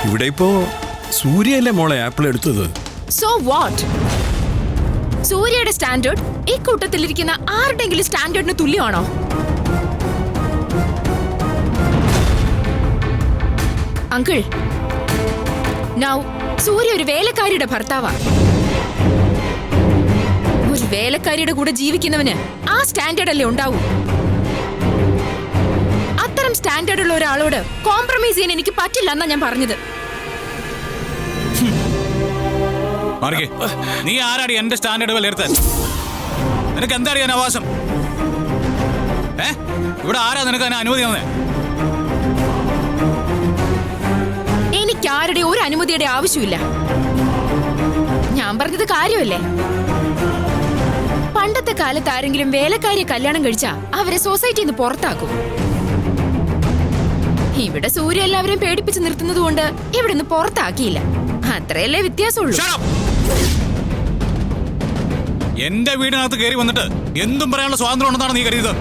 ഇവിടെ ഇപ്പോ സൂര്യയല്ലേ മോളെ ആപ്പിൾ എടുത്തത്. So what? സൂര്യയുടെ സ്റ്റാൻഡേർഡ് ഈ കൂട്ടത്തിലിരിക്കുന്ന ആരുടെങ്കിലും സ്റ്റാൻഡേർഡിന് തുല്യമാണോ? അങ്കിൾ, നൗ സൂര്യ ഒരു വേലക്കാരിയുടെ ഭർത്താവാ. ഒരു വേലക്കാരിയുടെ കൂടെ ജീവിക്കുന്നവന് ആ സ്റ്റാൻഡേർഡ് അല്ലേ ഉണ്ടാവൂ. അത്തരം സ്റ്റാൻഡേർഡ് ഉള്ള ഒരാളോട് കോംപ്രമൈസ് ചെയ്യാൻ എനിക്ക് പറ്റില്ല എന്നാ ഞാൻ പറഞ്ഞത്. നീ ആരാടി എന്റെ സ്റ്റാൻഡേർഡ് വിലയിരുത്താൻ? നിനക്ക് എന്താ അറിയാൻ അവകാശം? ഇവിടെ ആരാ നിനക്ക് അതിന് അനുമതി തന്നെ? എനിക്ക് ആരുടെ ഒരു അനുമതിയുടെ ആവശ്യമില്ല. ഞാൻ പറഞ്ഞത് കാര്യമല്ലേ? പണ്ടത്തെ കാലത്ത് ആരെങ്കിലും വേലക്കാരിയെ കല്യാണം കഴിച്ചാ അവരെ സൊസൈറ്റിയിൽ നിന്ന് പുറത്താക്കും. ഇവിടെ സൂര്യ എല്ലാവരെയും പേടിപ്പിച്ച് നിർത്തുന്നത് കൊണ്ട് ഇവിടെ നിന്ന് പുറത്താക്കിയില്ല. അത്രയല്ലേ വ്യത്യാസമുള്ളൂ. എന്റെ വീടിനകത്ത് കയറി വന്നിട്ട് എന്തും പറയാനുള്ള സ്വാതന്ത്ര്യം ഉണ്ടെന്നാണ് നീ കരുതിയത്?